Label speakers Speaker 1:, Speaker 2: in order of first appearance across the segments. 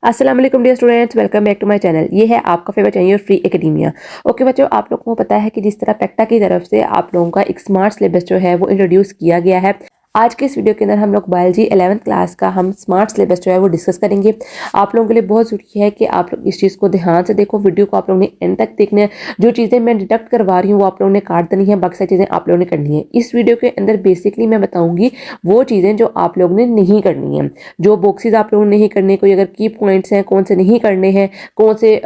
Speaker 1: अस्सलाम वालेकुम dear students, welcome back to my channel. ये है आपका favourite channel free academia. Okay बच्चों, आप लोगों को पता है कि जिस तरह पेक्टा की तरफ से आप लोगों का एक स्मार्ट सिलेबस जो है वो इंट्रोड्यूस किया गया है। आज के इस वीडियो के अंदर हम लोग बायोलॉजी 11th क्लास का हम स्मार्ट सिलेबस जो है वो डिस्कस करेंगे। आप लोगों के लिए बहुत ज़रूरी है कि आप लोग इस चीज़ को ध्यान से देखो। वीडियो को आप लोगों ने एंड तक देखना है। जो चीज़ें मैं डिडक्ट करवा रही हूँ वो आप लोगों ने काट देनी है, बाकी सारी चीज़ें आप लोगों ने करनी है। इस वीडियो के अंदर बेसिकली मैं बताऊंगी वो चीज़ें जो आप लोगों ने नहीं करनी है, जो बॉक्सेज आप लोगों ने नहीं करने, कोई अगर की पॉइंट्स हैं कौन से नहीं करने हैं, कौन से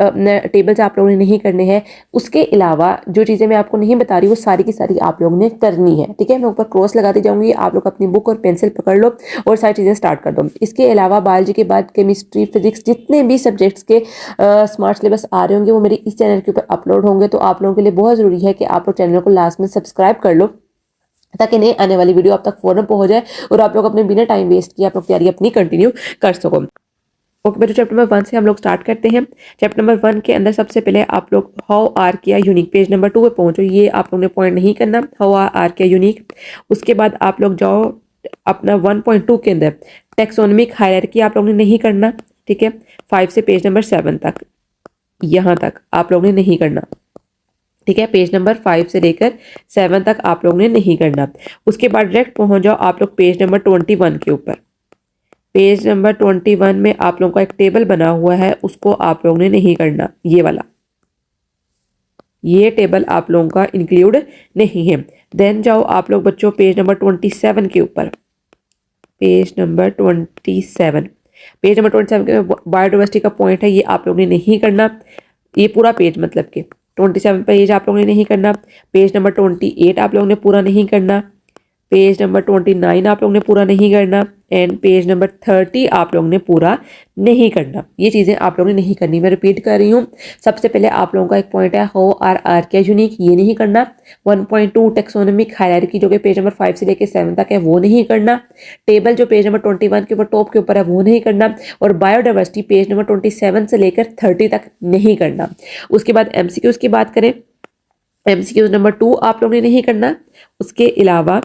Speaker 1: टेबल्स आप लोगों ने नहीं करने हैं। उसके अलावा जो चीज़ें मैं आपको नहीं बता रही वो सारी की सारी आप लोगों ने करनी है। ठीक है, मैं ऊपर क्रॉस लगाती जाऊंगी, आप लोग अपनी बुक और पेंसिल पकड़ लो और सारी चीज़ें स्टार्ट कर दो। इसके अलावा बायोलॉजी के बाद केमिस्ट्री, फिजिक्स, जितने भी सब्जेक्ट्स के स्मार्ट सिलेबस आ रहे होंगे वो मेरे इस चैनल के ऊपर अपलोड होंगे। तो आप लोगों के लिए बहुत ज़रूरी है कि आप लोग चैनल को लास्ट में सब्सक्राइब कर लो ताकि नई आने वाली वीडियो आप तक फौरन पहुंच जाए और आप लोग अपने बिना टाइम वेस्ट किए आप लोग तैयारी अपनी कंटिन्यू कर सको। ओके बच्चों, चैप्टर नंबर 1 से हम लोग स्टार्ट करते हैं। चैप्टर नंबर 1 के अंदर सबसे पहले आप लोग हाउ आर किया यूनिक, पेज नंबर 2 पे पहुंचो। ये आप लोगों ने पॉइंट नहीं करना, हाउ आर किया यूनिक। उसके बाद आप लोग जाओ अपना 1.2 के अंदर टेक्सोनमिक हायरार्की आप लोगों ने नहीं करना। ठीक है, 5 से पेज नंबर 7 तक, यहाँ तक आप लोगों ने नहीं करना। ठीक है, पेज नंबर 5 से लेकर 7 तक आप लोगों ने नहीं करना। उसके बाद डायरेक्ट पहुंच जाओ आप लोग पेज नंबर 21 के ऊपर। पेज नंबर 21 में आप लोगों का एक टेबल बना हुआ है, उसको आप लोगों ने नहीं करना। ये वाला, ये टेबल आप लोगों का इंक्लूड नहीं है। देन जाओ आप लोग बच्चों पेज नंबर 27 के ऊपर। पेज नंबर 27, पेज नंबर 27 के बायोडाइवर्सिटी का पॉइंट है, ये आप लोगों ने नहीं करना। ये पूरा पेज मतलब कि 27 पेज आप लोगों ने नहीं करना। पेज नंबर 28 आप लोगों ने पूरा नहीं करना। पेज नंबर 29 आप लोगों ने पूरा नहीं करना। एंड पेज नंबर 30 आप लोगों ने पूरा नहीं करना। ये चीज़ें आप लोगों ने नहीं करनी। मैं रिपीट कर रही हूँ। सबसे पहले आप लोगों का एक पॉइंट है हाउ आर क्या यूनिक, ये नहीं करना। 1.2 टेक्सोनमिक हायरार्की जो कि पेज नंबर 5 से लेकर 7 तक है वो नहीं करना। टेबल जो पेज नंबर 21 के ऊपर टॉप के ऊपर है वो नहीं करना। और बायोडाइवर्सिटी पेज नंबर 27 से लेकर 30 तक नहीं करना। उसके बाद एमसीक्यूज की बात करें, एमसीक्यूज नंबर 2 आप लोगों ने नहीं करना। उसके अलावा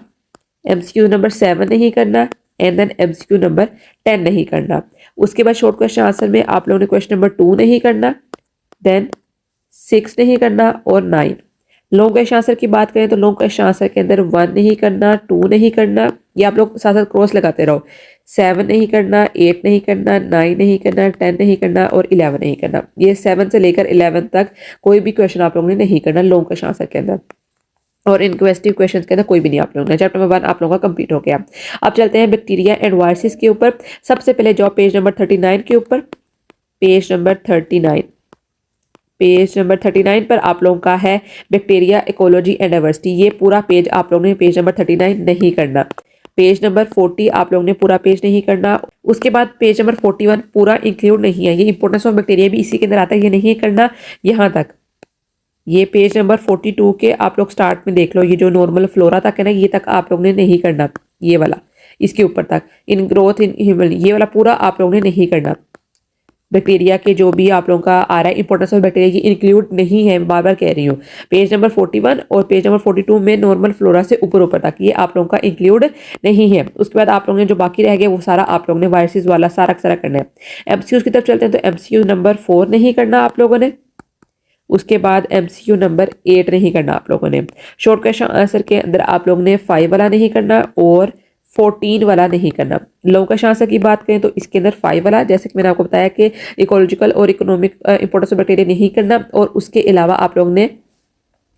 Speaker 1: एमसीक्यू नंबर 7 नहीं करना एंड देन एमसीक्यू नंबर 10 नहीं करना। उसके बाद शॉर्ट क्वेश्चन आंसर में आप लोगों ने क्वेश्चन नंबर 2 नहीं करना, देन 6 नहीं करना और 9। लॉन्ग क्वेश्चन आंसर की बात करें तो लॉन्ग क्वेश्चन आंसर के अंदर 1 नहीं करना, 2 नहीं करना, ये आप लोग साथ साथ क्रॉस लगाते रहो। 7 नहीं करना, 8 नहीं करना, 9 नहीं करना, 10 नहीं करना और 11 नहीं करना। ये 7 से लेकर 11 तक कोई भी क्वेश्चन आप लोगों ने नहीं करना लॉन्ग क्वेश्चन आंसर के अंदर। और इनक्वेस्टिव क्वेश्चंस के अंदर कोई भी नहीं आप लोगों ने। चैप्टर नंबर 1 आप लोगों का कंप्लीट हो गया। अब चलते हैं बैक्टीरिया एंड वायरसेस के ऊपर। सबसे पहले जाओ पेज नंबर 39 के ऊपर। पेज नंबर 39, पेज नंबर 39 पर आप लोगों का है बैक्टीरिया इकोलॉजी एंड डाइवर्सिटी। ये पूरा पेज आप लोगों ने पेज नंबर 39 नहीं करना। पेज नंबर 40 आप लोगों ने पूरा पेज नहीं करना। उसके बाद पेज नंबर 41 पूरा इंक्लूड नहीं है। ये इंपोर्टेंस ऑफ बैक्टीरिया भी इसी के अंदर आता है, ये नहीं करना यहाँ तक। ये पेज नंबर 42 के आप लोग स्टार्ट में देख लो, ये जो नॉर्मल फ्लोरा तक है ना, ये तक आप लोग ने नहीं करना। ये वाला इसके ऊपर तक इन ग्रोथ इन ह्यूमन, ये वाला पूरा आप लोगों ने नहीं करना। बैक्टीरिया के जो भी आप लोगों का आ रहा है इंपोर्टेंस ऑफ बैक्टीरिया की इंक्लूड नहीं है, बार बार कह रही हूँ। पेज नंबर 41 और पेज नंबर 42 में नॉर्मल फ्लोरा से ऊपर ऊपर तक ये आप लोगों का इंक्लूड नहीं है। उसके बाद आप लोगों ने जो बाकी रह गया वो सारा आप लोगों ने वायरसेस वाला सारा सारा करना है। एमसीक्यूज की तरफ चलते हैं तो एमसीक्यू नंबर 4 नहीं करना आप लोगों ने। उसके बाद एमसीक्यू नंबर 8 नहीं करना आप लोगों ने। शॉर्ट क्वेश्चन आंसर के अंदर आप लोगों ने 5 वाला नहीं करना और 14 वाला नहीं करना। लॉन्ग क्वेश्चन आंसर की बात करें तो इसके अंदर 5 वाला, जैसे कि मैंने आपको बताया कि इकोलॉजिकल और इकोनॉमिक इंपोर्टेंस ऑफ बैक्टीरिया नहीं करना। और उसके अलावा आप लोगों ने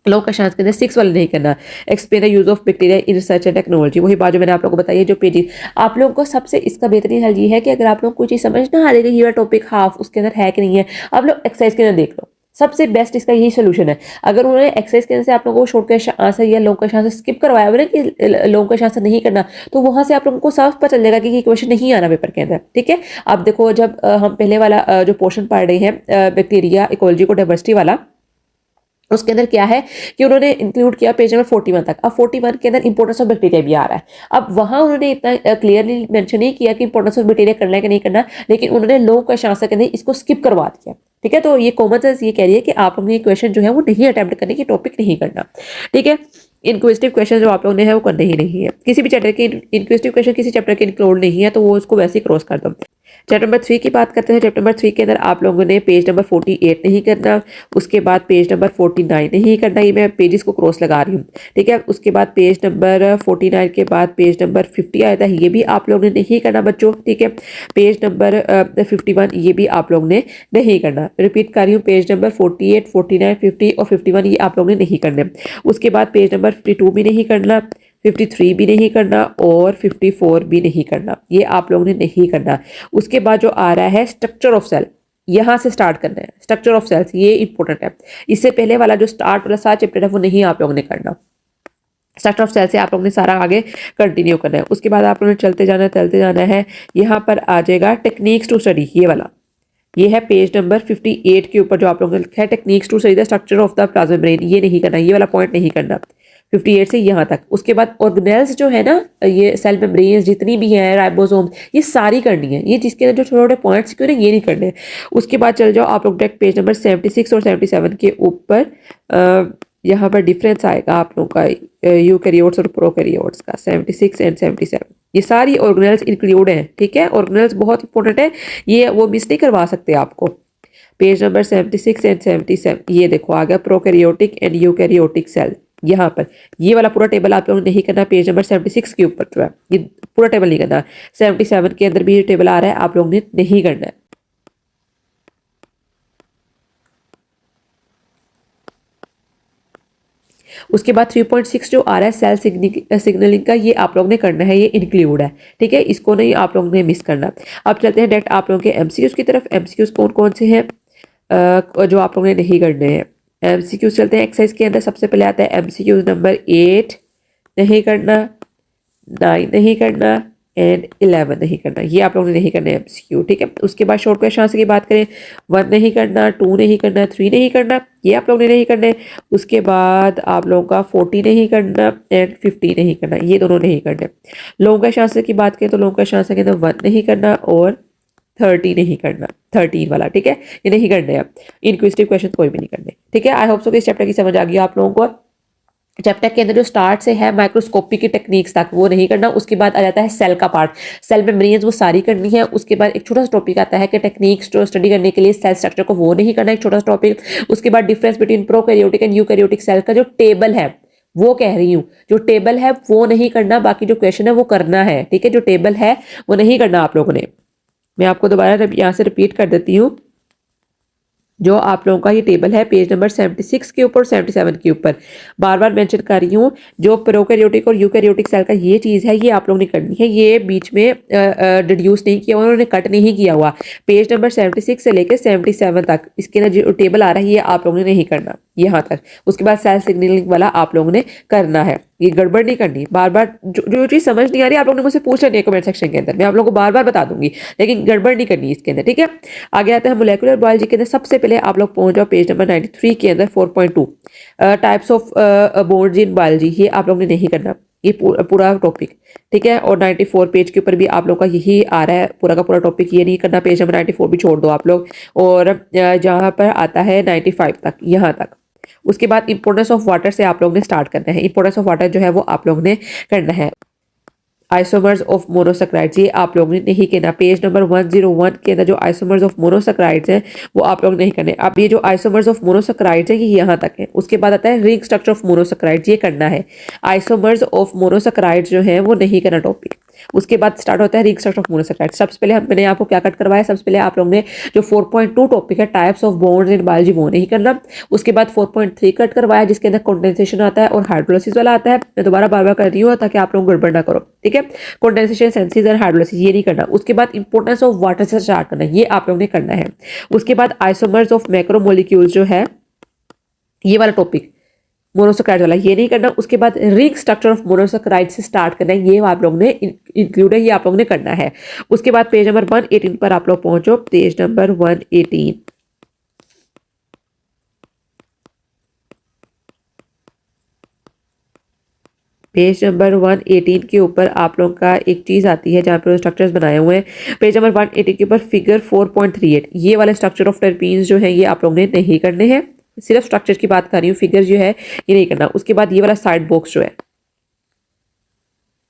Speaker 1: लॉन्ग क्वेश्चन आंसर के अंदर 6 वाला नहीं करना। Explain the use of bacteria in research and technology, वही बात जो मैंने आप लोगों को बताई है। जो पेज आप लोगों को सबसे इसका बेहतरीन हल ये है कि अगर आप लोग कोई चीज़ समझ ना आ रही है, ये टॉपिक हाफ उसके अंदर है कि नहीं है, आप लोग एक्सरसाइज के अंदर देख लो। सबसे बेस्ट इसका यही सोल्यूशन है। अगर उन्होंने एक्सरसाइज के अंदर से आप लोगों को शॉर्ट क्वेश्चन आंसर या लॉन्ग क्वेश्चन आंसर स्किप करवाया हुआ ना कि लॉन्ग क्वेश्चन आंसर नहीं करना, तो वहां से आप लोगों को साफ पता चल जाएगा कि ये क्वेश्चन नहीं आना पेपर के अंदर। ठीक है, अब देखो जब हम पहले वाला जो पोर्शन पढ़ रहे हैं बैक्टीरिया इकोलॉजी को डाइवर्सिटी वाला, उसके अंदर क्या है कि उन्होंने इंक्लूड किया पेज नंबर 41 तक। अब 41 के अंदर इंपोर्टेंस ऑफ बैक्टीरिया भी आ रहा है। अब वहां उन्होंने इतना क्लियरली मेंशन नहीं किया कि इंपोर्टेंस ऑफ बैक्टीरिया करना है कि नहीं करना, लेकिन उन्होंने लॉन्ग क्वेश्चन आंसर के अंदर इसको स्किप करवा दिया। ठीक है, तो ये कॉमन सेंस ये कह रही है कि आप लोगों ने क्वेश्चन जो है वो नहीं अटेम्प्ट करने की, टॉपिक नहीं करना। ठीक है, इनक्वेस्टिव क्वेश्चन जो आप लोगों ने है वो करने ही नहीं है। किसी भी चैप्टर के इनक्वेस्टिव क्वेश्चन किसी चैप्टर के इंक्लूड नहीं है तो वो उसको वैसे ही क्रॉस कर दो। चैप्टर नंबर 3 की बात करते हैं। चैप्टर नंबर 3 के अंदर आप लोगों ने पेज नंबर 48 नहीं करना, उसके बाद पेज नंबर 49 नहीं करना, ये मैं पेजेस को क्रॉस लगा रही हूँ, ठीक है। उसके बाद पेज नंबर 49 के बाद पेज नंबर 50 आया था, ये भी आप लोगों ने नहीं करना बच्चों, ठीक है। पेज नंबर 51 ये भी आप लोगों ने नहीं करना। रिपीट कर रही हूँ, पेज नंबर 48, 49, 50 और 51 ये आप लोगों ने नहीं करने। उसके बाद पेज नंबर 52 भी नहीं करना, 53 भी नहीं करना और 54 भी नहीं करना, ये आप लोगों ने नहीं करना। उसके बाद जो आ रहा है स्ट्रक्चर ऑफ सेल, यहाँ से स्टार्ट करना है। स्ट्रक्चर ऑफ सेल्स ये इंपॉर्टेंट है। इससे पहले वाला जो स्टार्ट वाला सारा चैप्टर है वो नहीं आप लोगों ने करना। स्ट्रक्चर ऑफ सेल से आप लोगों ने सारा आगे कंटिन्यू करना है। उसके बाद आप लोगों ने चलते जाना है। यहाँ पर आ जाएगा टेक्निक्स टू स्टडी, ये वाला, ये है पेज नंबर 58 के ऊपर जो आप लोगों ने लिखा है techniques to study the structure of the plasma brain, ये नहीं करना, ये वाला पॉइंट नहीं करना 58 से यहाँ तक। उसके बाद ऑर्गेनेल्स जो है ना, ये सेल मेम्ब्रेन्स जितनी भी हैं, राइबोसोम, ये सारी करनी है। ये जिसके अंदर जो छोटे छोटे पॉइंट्स क्यों ये नहीं करने। उसके बाद चल जाओ आप लोग डायरेक्ट पेज नंबर 76 और 77 के ऊपर। यहाँ पर डिफरेंस आएगा आप लोगों का यूकैरियोट्स और प्रोकैरियोट्स का, 76 एंड 77। ये सारी ऑर्गेनेल्स इंक्लूड हैं, ठीक है। ऑर्गेनेल्स बहुत इंपॉर्टेंट है, ये वो मिस नहीं करवा सकते आपको। पेज नंबर 76 एंड 77, ये देखो आ गया प्रोकैरियोटिक एंड यूकैरियोटिक सेल। यहाँ पर ये वाला पूरा टेबल आप लोगों ने नहीं करना। पेज नंबर 76 के ऊपर जो है ये पूरा टेबल नहीं करना। 77 के अंदर भी ये टेबल आ रहा है, आप लोगों ने नहीं करना है। उसके बाद 3.6 जो आ रहा है सेल सिग्नलिंग का, ये आप लोगों ने करना है, ये इंक्लूड है, ठीक है। इसको नहीं आप लोगों ने मिस करना। अब चलते हैं डायरेक्ट आप लोगों के एमसीक्यूज की तरफ। एमसीक्यूज कौन कौन से हैं जो आप लोगों ने नहीं करने हैं। एमसीक्यूज चलते हैं। एक्सरसाइज के अंदर सबसे पहले आता है एमसीक्यूज नंबर 8 नहीं करना, 9 नहीं करना एंड 11 नहीं करना, ये आप लोगों ने नहीं करना है एमसीक्यू, ठीक है। उसके बाद शॉर्ट क्वेश्चन आंसर की बात करें, 1 नहीं करना, 2 नहीं करना, 3 नहीं करना, ये आप लोगों ने नहीं करना है। उसके बाद आप लोगों का 40 नहीं करना एंड 50 नहीं करना, ये दोनों नहीं करने। लॉन्ग क्वेश्चन आंसर की बात करें तो लॉन्ग क्वेश्चन आंसर के अंदर 1 नहीं करना और 30 नहीं करना, 13 वाला, ठीक है, ये नहीं करने हैं। इनक्विजिटिव क्वेश्चन कोई भी नहीं करने, ठीक है। आई होप सो कि इस चैप्टर की समझ आ गई आप लोगों को। चैप्टर के अंदर जो स्टार्ट से है माइक्रोस्कोपी की टेक्निक्स तक वो नहीं करना। उसके बाद आ जाता है सेल का पार्ट, सेल मेम्ब्रेन्स वो सारी करनी है। उसके बाद एक छोटा सा टॉपिक आता है कि टेक्निक्स जो स्टडी करने के लिए सेल स्ट्रक्चर को, वो नहीं करना, एक छोटा सा टॉपिक। उसके बाद difference between prokaryotic and eukaryotic cell का जो टेबल है वो कह रही हूँ, जो टेबल है वो नहीं करना, बाकी जो क्वेश्चन है वो करना है, ठीक है। जो टेबल है वो नहीं करना आप लोगों ने। मैं आपको दोबारा यहाँ से रिपीट कर देती हूँ। जो आप लोगों का ये टेबल है पेज नंबर 76 के ऊपर, 77 के ऊपर, बार बार मेंशन कर रही हूँ। जो प्रोकैरियोटिक और यूकैरियोटिक सेल का ये चीज़ है, ये आप लोगों ने करनी है। ये बीच में डिड्यूस नहीं किया हुआ, उन्होंने कट नहीं किया हुआ। पेज नंबर 76 से लेकर 77 तक इसके अंदर जो टेबल आ रहा है ये आप लोगों ने नहीं करना यहाँ तक। उसके बाद सेल सिग्नलिंग वाला आप लोगों ने करना है, ये गड़बड़ नहीं करनी। बार बार जो चीज़ समझ नहीं आ रही आप लोगों ने मुझसे पूछ लेनी है कमेंट सेक्शन के अंदर, मैं आप लोगों को बार बार बता दूंगी, लेकिन गड़बड़ नहीं करनी इसके अंदर, ठीक है। आगे आते हैं मोलेकुलर बायोलॉजी के अंदर। सबसे पहले आप लोग पहुंच जाओ पेज नंबर 93 के अंदर, 4.2 types of bones in biology, ये आप लोगों ने नहीं करना, ये पूरा टॉपिक, ठीक है। और 94 पेज के ऊपर भी आप लोग का यही आ रहा है पूरा का पूरा टॉपिक, ये नहीं करना। पेज नंबर 94 भी छोड़ दो आप लोग। और जहाँ पर आता है 95 तक, यहाँ तक। उसके बाद इंपॉर्टेंस ऑफ वाटर से आप लोग ने स्टार्ट करना है। इंपॉर्टेंस ऑफ वाटर जो है वो आप लोग ने करना है। आइसोमर्स ऑफ मोनोसैकेराइड्स, ये आप लोगों ने नहीं कहना। पेज नंबर 101 के अंदर जो आइसोमर्स ऑफ मोनोसैकेराइड्स हैं वो आप लोग नहीं करने। अब ये जो आइसोमर्स ऑफ मोनोसैकेराइड्स है ये यहाँ तक है। उसके बाद आता है रिंग स्ट्रक्चर ऑफ मोनोसैकेराइड्स, ये करना है। आइसोमर्स ऑफ मोनोसैकेराइड्स जो है वो नहीं करना टॉपिक। उसके बाद स्टार्ट होता है रिंग स्ट्रक्चर ऑफ मोनोसैकेराइड्स। सबसे पहले मैंने आपको क्या कट करवाया, सबसे पहले आप लोगों ने जो 4.2 टॉपिक है types of bonds in biology वो नहीं करना। उसके बाद 4.3 कट करवाया जिसके अंदर कंडेंसेशन आता है और हाइड्रोलिसिस वाला आता है। मैं दोबारा बार बार कर रही हूँ ताकि आप लोग गड़बड़ ना करो, ठीक है। कंडेंसेशन, सिंथेसिस और हाइड्रोलिसिस ये नहीं करना। उसके बाद इंपॉर्टेंस ऑफ वाटर से स्टार्ट करना है, ये आप लोगों ने करना है। उसके बाद आइसोमर्स ऑफ मैक्रोमोलिक्यूल्स जो है ये वाला टॉपिक मोनोसैकेराइड वाला, ये नहीं करना। उसके बाद रिंग स्ट्रक्चर ऑफ मोनोसैकेराइड से स्टार्ट करना है, ये आप लोगों ने इंक्लूड है, ये आप लोगों ने करना है। उसके बाद पेज नंबर 118 पर आप लोग पहुंचो। पेज नंबर 118, पेज नंबर 118 के ऊपर आप लोगों का एक चीज़ आती है जहाँ पर स्ट्रक्चर्स बनाए हुए हैं। पेज नंबर 118 के ऊपर फिगर 4.38, ये वाले स्ट्रक्चर ऑफ टर्पीन्स जो है ये आप लोगों ने नहीं करने हैं। सिर्फ स्ट्रक्चर की बात कर रही हूँ, फिगर जो है ये नहीं करना। उसके बाद ये वाला साइड बॉक्स जो है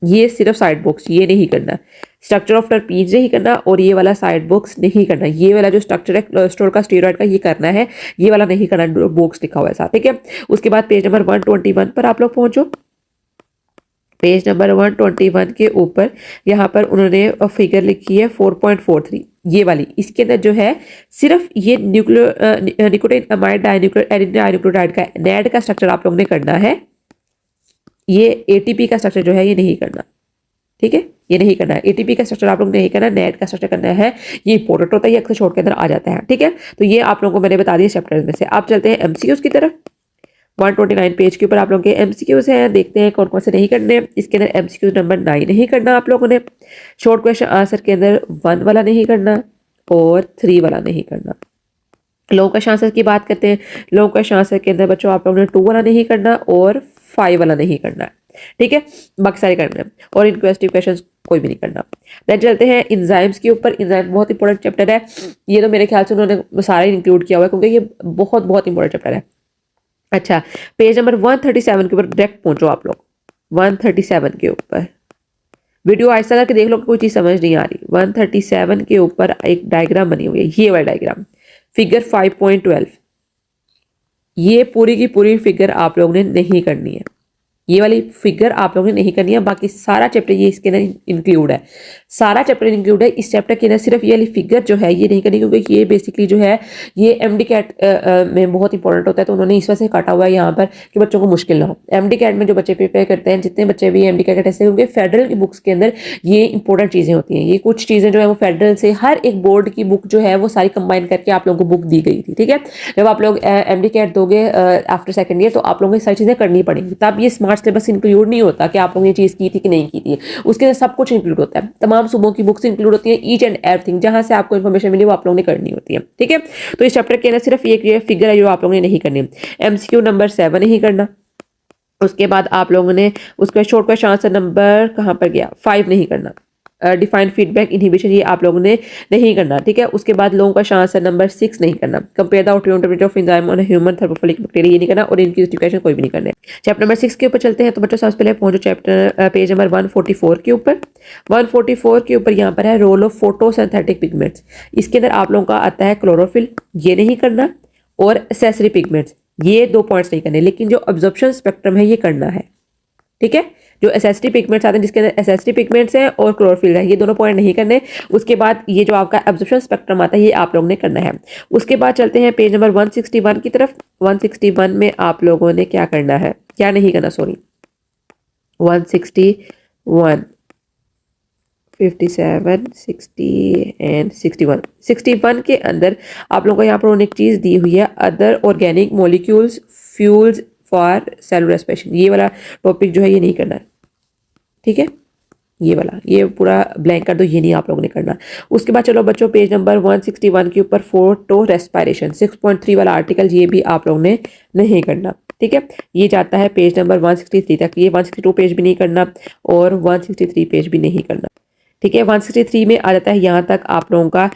Speaker 1: ये सिर्फ साइड बॉक्स, ये नहीं करना। स्ट्रक्चर ऑफ टर्पीन्स नहीं करना, और ये वाला साइड बॉक्स नहीं करना। ये वाला जो स्ट्रक्चर है कोलेस्ट्रॉल का, स्टेरॉइड का, ये करना है, ये वाला नहीं करना, बॉक्स लिखा हुआ है साथ, ठीक है। उसके बाद पेज नंबर 121 पर आप लोग पहुंचो। पेज नंबर 121 के ऊपर यहाँ पर उन्होंने फिगर लिखी है 4.43, ये वाली। इसके अंदर जो है सिर्फ ये निकोटीन अमाइड डाइन्यूक्लियोटाइड का नैड का स्ट्रक्चर आप लोगों ने करना है। ये एटीपी का स्ट्रक्चर जो है ये नहीं करना, ठीक है, ये नहीं करना है। एटीपी का स्ट्रक्चर आप लोग नहीं करना, नेट का स्ट्रक्चर करना है। ये इंपॉर्टेंट होता है, ये अक्सर शॉर्ट के अंदर आ जाता है, ठीक है। तो ये आप लोगों को मैंने बता दिया चैप्टर में से। आप चलते हैं एमसीक्यूज की तरफ। 129 पेज के ऊपर आप लोगों के एमसीक्यूज हैं, देखते हैं कौन कौन से नहीं करने। इसके अंदर एमसीक्यूज नंबर 9 नहीं करना आप लोगों ने। शॉर्ट क्वेश्चन आंसर के अंदर 1 वाला नहीं करना और 3 वाला नहीं करना। लॉन्ग क्वेश्चन आंसर की बात करते हैं। लॉन्ग क्वेश्चन आंसर के अंदर बच्चों आप लोगों ने 2 वाला नहीं करना और 5 वाला नहीं करना है, ठीक है, बाकी सारे करना है। और इनक्वेस्टिव क्वेश्चंस कोई भी नहीं करना। देन चलते हैं इंजाइम्स के ऊपर। इंजाइम बहुत इंपॉर्टेंट चैप्टर है, ये तो मेरे ख्याल से उन्होंने सारा इंक्लूड किया हुआ है क्योंकि ये बहुत बहुत इंपॉर्टेंट चैप्टर है। अच्छा, पेज नंबर 137 के ऊपर डायरेक्ट पहुंचो आप लोग। 137 के ऊपर वीडियो आहिस्ता करके देख लो, कोई चीज़ समझ नहीं आ रही। 137 के ऊपर एक डायग्राम बनी हुई है, ये वाला डायग्राम, फिगर 5.12। ये पूरी की पूरी फिगर आप लोगों ने नहीं करनी है, ये वाली फिगर आप लोगों ने नहीं करनी है। बाकी सारा चैप्टर ये इसके अंदर इंक्लूड है, सारा चैप्टर इंक्लूड है। इस चैप्टर के अंदर सिर्फ ये वाली फिगर जो है ये नहीं करनी, क्योंकि ये बेसिकली जो है ये एमडी कैट में बहुत इंपॉर्टेंट होता है, तो उन्होंने इस वजह से काटा हुआ है यहाँ पर कि बच्चों को मुश्किल ना हो। एमडी कैट में जो बच्चे प्रिपेयर करते हैं, जितने बच्चे भी एमडी कैट ऐसे, क्योंकि फेडरल की बुक्स के अंदर ये इंपॉर्टेंट चीज़ें होती हैं। ये कुछ चीज़ें जो है वो फेडरल से हर एक बोर्ड की बुक जो है वो सारी कंबाइन करके आप लोगों को बुक दी गई थी, ठीक है। जब आप लोग एमडी कैट दोगे आफ्टर सेकेंड ईयर, तो आप लोगों को सारी चीज़ें करनी पड़ेंगी। तब ये स्मार्ट सिलेबस इंक्लूड नहीं होता कि आप लोगों ने ये चीज़ की थी कि नहीं की थी, उसके अंदर सब कुछ इंक्लूड होता है। तमाम सूबों की बुक्स इंक्लूड होती हैं, ईच एंड एवरीथिंग जहां से आपको इन्फॉर्मेशन मिली वो आप लोगों ने करनी होती है, ठीक है। तो इस चैप्टर के अंदर सिर्फ ये फिगर है जो आप लोगों ने नहीं करनी। एमसीक्यू नंबर 7 नहीं करना। उसके बाद आप लोगों ने उसका शॉर्ट क्वेश्चन आंसर नंबर कहाँ पर गया, 5 नहीं करना। डिफाइंड फीडबैक इनहिबिशन ये आप लोगों ने नहीं करना, ठीक है। उसके बाद लॉन्ग क्वेश्चन आंसर नंबर 6 नहीं करना। Compare the automatic of enzyme on human thermophilic bacteria ये नहीं करना, और इनकी जस्टिफिकेशन कोई भी नहीं करना। चैप्टर नंबर 6 के ऊपर चलते हैं। तो बच्चों सबसे पहले पहुंचो चैप्टर पेज नंबर 144 के ऊपर। 144 के ऊपर यहाँ पर है रोल ऑफ फोटोसिंथेटिक पिगमेंट्स। इसके अंदर आप लोगों का आता है क्लोरोफिल, ये नहीं करना, और एसेसरी पिगमेंट्स, ये 2 पॉइंट्स नहीं करने, लेकिन जो अब्जॉर्प्शन स्पेक्ट्रम है ये करना है, ठीक है। जो एसेसरी पिगमेंट्स आते हैं जिसके अंदर एसेसरी पिगमेंट्स हैं और क्लोरोफिल है, ये दोनों पॉइंट नहीं करने। उसके बाद ये जो आपका एब्जॉर्प्शन स्पेक्ट्रम आता है ये आप लोगों ने करना है। उसके बाद चलते हैं पेज नंबर 161 की तरफ। 161 में आप लोगों ने क्या करना है, क्या नहीं करना, सॉरी 161, 57, 60 एंड 61। 61 के अंदर आप लोगों को यहाँ पर एक चीज़ दी हुई है, other organic molecules fuels for cellular respiration. ये वाला टॉपिक जो है ये नहीं करना है, ठीक है। ये वाला ये पूरा ब्लैंक कर दो, ये नहीं आप लोगों ने करना। उसके बाद चलो बच्चों पेज नंबर 161 के ऊपर फोटो रेस्पिरेशन 6.3 वाला आर्टिकल, ये भी आप लोगों ने नहीं करना, ठीक है। ये जाता है पेज नंबर 163 तक। ये 162 पेज भी नहीं करना और 163 पेज भी नहीं करना, ठीक है। 163 में आ जाता है यहाँ तक आप लोगों का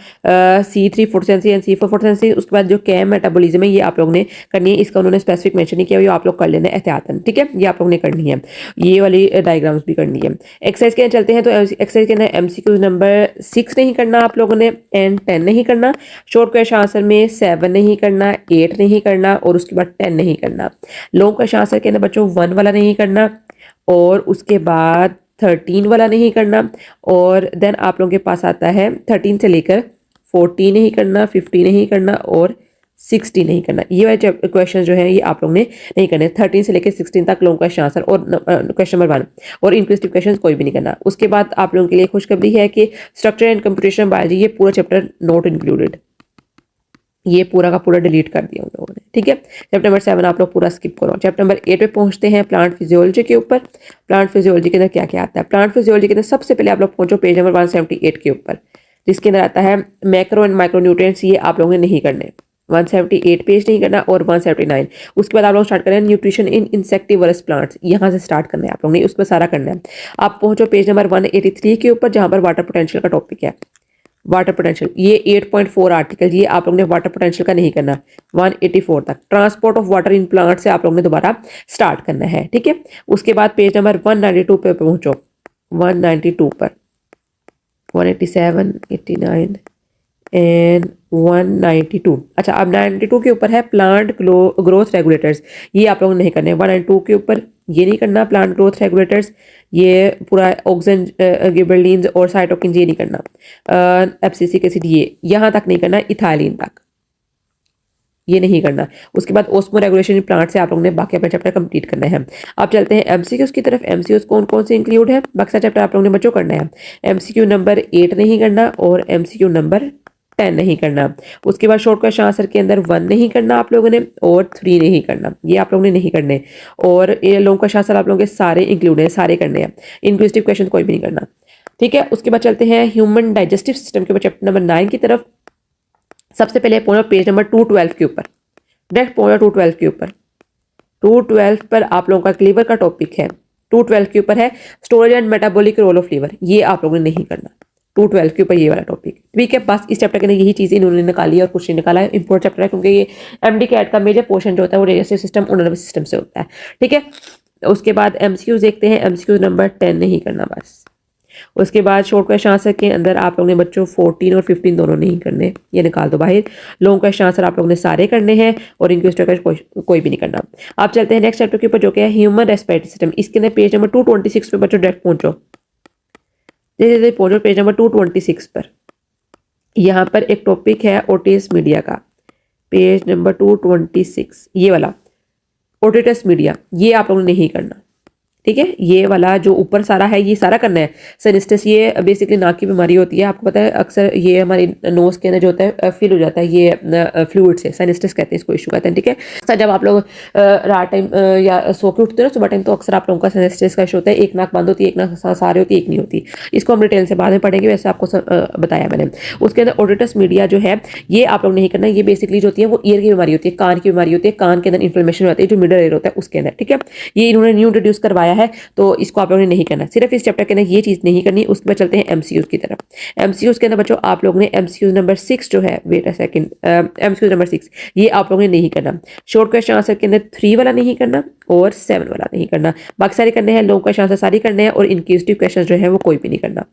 Speaker 1: C3 फोटोसेंसी एंड C4 फोटोसेंसी। उसके बाद जो कैम मेटाबॉलिज्म है ये आप लोगों ने करनी है, इसका उन्होंने स्पेसिफिक मेंशन नहीं किया, ये आप लोग कर लेना एहतियातन, ठीक है। ये आप लोगों ने करनी है, ये वाली डायग्राम्स भी करनी है। एक्सरसाइज के अंदर चलते हैं। तो एक्सरसाइज के अंदर एमसीक्यू नंबर 6 नहीं करना आप लोगों ने, एंड 10 नहीं करना। शॉर्ट क्वेश्चन आंसर में 7 नहीं करना, 8 नहीं करना, और उसके बाद 10 नहीं करना। लॉन्ग क्वेश्चन आंसर के अंदर बच्चों 1 वाला नहीं करना, और उसके बाद 13 वाला नहीं करना, और देन आप लोगों के पास आता है 13 से लेकर 40 नहीं करना, 50 नहीं करना, और 60 नहीं करना। ये वाले क्वेश्चन जो है ये आप लोगों ने नहीं करने। 13 से लेकर 16 तक लॉन्ग क्वेश्चन आंसर और क्वेश्चन नंबर 1 और इंक्लूसिव क्वेश्चन कोई भी नहीं करना। उसके बाद आप लोगों के लिए खुशखबरी है कि स्ट्रक्चर एंड कंप्यूटेशन बायोलॉजी ये पूरा चैप्टर नॉट इंक्लूडेड, ये पूरा का पूरा डिलीट कर दिया उन लोगों ने, ठीक है। चैप्टर नंबर 7 आप लोग पूरा स्किप करो। चैप्टर नंबर 8 पे पहुंचते हैं, प्लांट फिजियोलॉजी के ऊपर। प्लांट फिजियोलॉजी के अंदर क्या क्या आता है। प्लांट फिजियोलॉजी के अंदर सबसे पहले आप लोग पहुंचो पेज नंबर 178 के ऊपर, जिसके अंदर आता है मैक्रो एंड माइक्रो न्यूट्रिएंट्स। ये आप लोगों ने नहीं करने, 178 पेज नहीं करना, और 179। उसके बाद आप लोग स्टार्ट करें न्यूट्रिशन इन इंसेक्टिवरस प्लांट्स, यहाँ से स्टार्ट करना है आप लोगों ने, उस पर सारा करना है। आप पहुंचो पेज नंबर 183 के ऊपर, जहाँ पर वाटर पोटेंशियल का टॉपिक है। वाटर पोटेंशियल ये 8.4 आर्टिकल, ये आप लोगों ने वाटर पोटेंशियल का नहीं करना। 184 तक transport of water in plant से आप लोगों ने दोबारा स्टार्ट करना है, ठीक है। उसके बाद पेज नंबर 192 पे पहुंचो। 192 पर 187, 89 एंड 192। अच्छा, अब 92 के ऊपर है प्लांट ग्रोथ रेगुलेटर्स, ये आप लोगों ने नहीं करने। 192 के ऊपर ये नहीं करना, प्लांट ग्रोथ रेगुलेटर्स, ये पूरा ऑक्सिन गिबरलिन्स और साइटोकिन ये नहीं करना। एफसीसी एसिड ये यहाँ तक नहीं करना, इथाइलिन तक ये नहीं करना। उसके बाद ओस्मो रेगुलेशन इन प्लांट से आप लोगों ने बाकी अपना चैप्टर कंप्लीट करना है। अब चलते हैं एमसीक्यूज की तरफ। एमसीक्यूज कौन कौन से इंक्लूड है, बाकी चैप्टर आप लोगों ने बच्चों करना है। एमसीक्यू नंबर 8 नहीं करना और एमसीक्यू नंबर 10 नहीं करना। उसके बाद शॉर्ट क्वेश्चन आंसर के अंदर 1 नहीं करना आप लोगों ने और 3 नहीं करना, ये आप लोगों ने नहीं करने। और ये लॉन्ग क्वेश्चन आंसर आप लोगों के सारे इंक्लूड है, सारे करने हैं। इंक्लूसिव क्वेश्चन कोई भी नहीं करना, ठीक है। उसके बाद चलते हैं ह्यूमन डाइजेस्टिव सिस्टम के ऊपर, चैप्टर नंबर 9 की तरफ। सबसे पहले पहुंचो पेज नंबर 212 के ऊपर, डायरेक्ट पहुंचो 212 के ऊपर। 212 पर आप लोगों का लीवर का टॉपिक है। 212 के ऊपर है storage and metabolic role of liver, ये आप लोगों ने नहीं करना 212 के ऊपर ये वाला टॉपिक, ठीक है। बस इस चैप्टर के लिए यही चीज़ें इन्होंने निकाली है और कुछ नहीं निकाला है। इंपॉर्टेंट चैप्टर है क्योंकि ये एमडी कैट का मेजर पोर्शन जो होता है वो डाइजेस्टिव सिस्टम और नर्वस सिस्टम से होता है, ठीक है। उसके बाद एमसीक्यूज देखते हैं। एमसीक्यूज नंबर 10 नहीं करना बस। उसके बाद शॉर्ट क्वेश्चन आंसर के अंदर आप लोगों ने बच्चों 14 और 15 दोनों नहीं करने, ये निकाल दो बाहर। लॉन्ग क्वेश्चन आंसर आप लोगों ने सारे करने हैं और इंक्वेस्ट कोई भी नहीं करना। आप चलते हैं नेक्स्ट चैप्टर के ऊपर जो कि है ह्यूमन रेस्पिरेटरी सिस्टम। इसके अंदर पेज नंबर 226 पे बच्चों डायरेक्ट पहुंचो, जैसे जैसे पहुंचो पेज नंबर 226 पर। यहाँ पर एक टॉपिक है ओटिस मीडिया का, पेज नंबर 226 ये वाला ओटिटस मीडिया, ये आप लोगों ने नहीं करना, ठीक है। ये वाला जो ऊपर सारा है ये सारा करना है। सिनिस्टस ये बेसिकली नाक की बीमारी होती है, आपको पता है अक्सर ये हमारी नोज के अंदर जो होता है फिल हो जाता है ये फ्लूइड से, सिनिस्टस कहते हैं इसको, इशू कहते हैं, ठीक है। सर जब आप लोग रात टाइम या सो के उठते हो ना सुबह टाइम, तो अक्सर आप लोगों का सिनिस्टस का इशू होता है, एक नाक बंद होती है, एक नाक सांस आ रही होती है, एक नहीं होती। इसको हम डिटेल से बाद में पढ़ेंगे, वैसे आपको बताया मैंने। उसके अंदर ओटिटस मीडिया जो है ये आप लोग नहीं करना। ये बेसिकली जो होती है वो ईयर की बीमारी होती है, कान की बीमारी होती है, कान के अंदर इन्फ्लेमेशन होती है जो मिडल एयर होता है उसके अंदर, ठीक है। ये इन्होंने न्यू इंट्रोड्यूस करवाया है तो इसको आप लोगों ने नहीं करना, सिर्फ इस चैप्टर के अंदर ये चीज़ नहीं करनी। उसके बाद चलते हैं एमसीक्यूज की तरफ। एमसीक्यूज के अंदर बच्चों आप लोगों ने एमसीक्यूज नंबर 6 जो है, wait a second, MCQs number 6 ये आप लोगों ने नहीं करना। शॉर्ट क्वेश्चन आंसर के अंदर 3 वाला नहीं करना और 7 वाला नहीं करना, बाकी सारे करने हैं। लॉन्ग क्वेश्चन आंसर सारी करने हैं और इंक्लूसिव क्वेश्चन जो है वो कोई भी नहीं करना।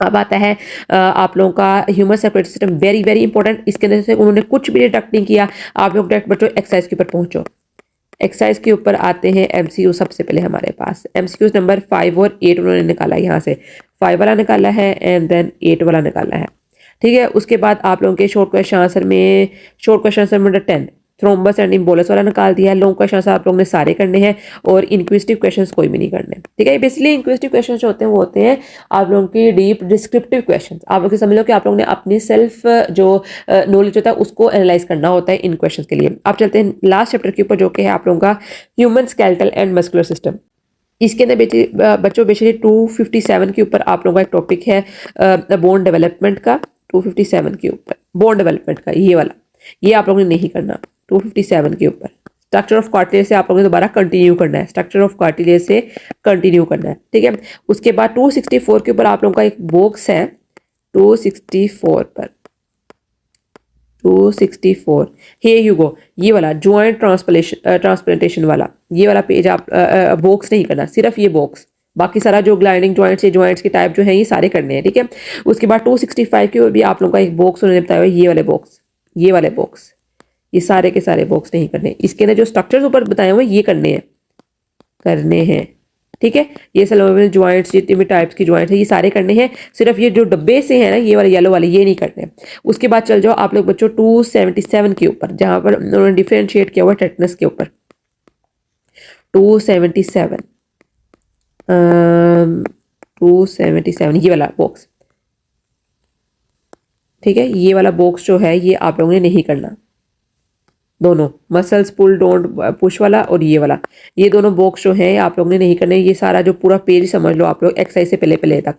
Speaker 1: अब आता है आप लोगों का human circulatory system, very very important. इसके अंदर से उन्होंने कुछ भी डिडक्ट नहीं किया। आप लोग डायरेक्ट बच्चों एक्सरसाइज के ऊपर पहुंचो। एक्सरसाइज के ऊपर आते हैं एमसीक्यू। सबसे पहले हमारे पास एमसीक्यूज नंबर 5 और 8 उन्होंने निकाला है, यहाँ से 5 वाला निकाला है एंड देन 8 वाला निकाला है, ठीक है। उसके बाद आप लोगों के शॉर्ट क्वेश्चन आंसर में short question answer number 10 thrombus and embolus वाला निकाल दिया है। लॉन्ग क्वेश्चन आंसर आप लोगों ने सारे करने हैं और इंक्विजिटिव क्वेश्चंस कोई भी नहीं करने, ठीक है। बेसिकली इंक्विजिटिव क्वेश्चंस जो होते हैं वो होते हैं आप लोगों की डीप डिस्क्रिप्टिव क्वेश्चंस। आप लोग समझ लो कि आप लोगों ने अपनी सेल्फ जो नॉलेज होता है उसको एनालाइज करना होता है इन क्वेश्चन के लिए। आप चलते हैं लास्ट चैप्टर के ऊपर जो कि है आप लोगों का human skeletal and muscular system. इसके अंदर बच्चों बेसिकली 257 के ऊपर आप लोगों का एक टॉपिक है बोन डेवलपमेंट का। 257 के ऊपर बोन डेवलपमेंट का ये वाला, ये आप लोगों ने नहीं करना। 257 के ऊपर स्ट्रक्चर ऑफ कार्टिलेज से आप लोगों ने दोबारा कंटिन्यू करना है, स्ट्रक्चर ऑफ कार्टिलेज से कंटिन्यू करना है, ठीक है। उसके बाद 264 के ऊपर आप लोगों का एक बॉक्स है 264 पर, 264 हे ह्यूगो ये वाला जॉइंट ट्रांसप्लांटेशन वाला, ये वाला पेज आप बॉक्स नहीं करना, सिर्फ ये बॉक्स। बाकी सारा जो ग्लाइडिंग जॉइंट्स है, जॉइंट्स के टाइप जो है ये सारे करने हैं, ठीक है। उसके बाद 265 के ऊपर भी आप लोगों का एक बॉक्स उन्होंने बताया हुआ, ये वाले बॉक्स, ये वाले बॉक्स, ये सारे के सारे बॉक्स नहीं करने। इसके अंदर जो स्ट्रक्चर्स ऊपर बताए हुए ये करने हैं, ठीक है। ये सलोवेबल जॉइंट्स जितने भी टाइप्स की जॉइंट्स है ये सारे करने हैं। सिर्फ ये जो डब्बे से है ना ये वाले येलो वाले ये नहीं करने। उसके बाद चल जाओ आप लोग बच्चों 277 के ऊपर, जहां पर उन्होंने डिफरेंशिएट किया हुआ टेटनस के ऊपर। 277 277 ये वाला बॉक्स, ठीक है। ये वाला बॉक्स जो है ये आप लोगों ने नहीं करना। दोनों मसल्स पुल डोंट पुश वाला और ये वाला, ये दोनों बॉक्स जो है आप लोगों ने नहीं करने। ये सारा जो पूरा पेज समझ लो आप लोग एक्सरसाइज से पहले तक,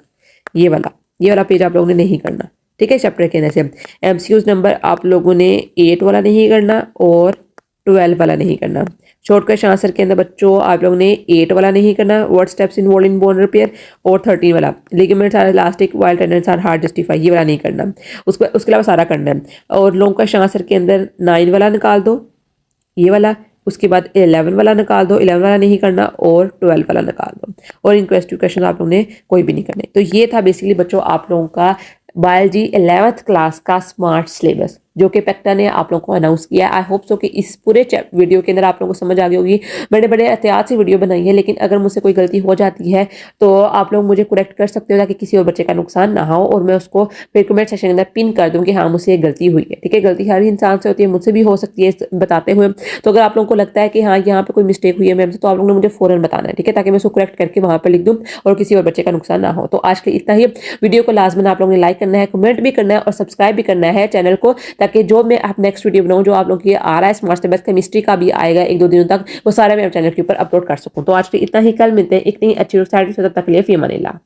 Speaker 1: ये वाला पेज आप लोगों ने नहीं करना, ठीक है। चैप्टर के अंदर से एमसीक्यूज नंबर आप लोगों ने 8 वाला नहीं करना और 12 वाला नहीं करना। शॉर्ट क्वेश्चन आंसर के अंदर बच्चों आप लोगों ने 8 वाला नहीं करना, what steps involve in bone repair, और 13 वाला ligaments are elastic while tendons are hard justify, ये वाला नहीं करना। उसके अलावा सारा करना है। और लॉन्ग क्वेश्चन आंसर के अंदर 9 वाला निकाल दो, ये वाला। उसके बाद 11 वाला निकाल दो, 11 वाला नहीं करना और 12 वाला निकाल दो, और इन क्वेश्चन आप लोगों ने कोई भी नहीं करने। तो ये था बेसिकली बच्चों आप लोगों का बायोलॉजी 11th क्लास का स्मार्ट सिलेबस जो कि पेक्टा ने आप लोगों को अनाउंस किया। आई होप सो कि इस पूरे वीडियो के अंदर आप लोगों को समझ आ गई होगी। बड़े बड़े एहतियात से वीडियो बनाई है, लेकिन अगर मुझसे कोई गलती हो जाती है तो आप लोग मुझे करेक्ट कर सकते हो ताकि किसी और बच्चे का नुकसान ना हो, और मैं उसको फिर कमेंट सेक्शन के अंदर पिन कर दूँ कि हाँ मुझसे ये गलती हुई है। ठीक है, गलती हर इंसान से होती है, मुझसे भी हो सकती है बताते हुए। तो अगर आप लोगों को लगता है कि हाँ यहाँ पे कोई मिस्टेक हुई है मैम से, तो आप लोगों ने मुझे फ़ौरन बताना है। ठीक है, ताकि मैं उसको करेक्ट करके वहाँ पर लिख दूँ और किसी और बच्चे का नुकसान ना हो। तो आज के इतना ही। वीडियो को लाजमन आप लोगों ने लाइक करना है, कमेंट भी करना है और सब्सक्राइब भी करना है चैनल को, ताकि जो मैं आप नेक्स्ट वीडियो बनाऊं जो आप लोगों की आ रहा है स्मार्ट सिलेबस केमिस्ट्री का भी आएगा 1-2 दिनों तक, वो सारा मैं चैनल के ऊपर अपलोड कर सकूं। तो आज के इतना ही, कल मिलते हैं एक नई अच्छी वेबसाइट से, तब तक के लिए फी अमानिल्लाह।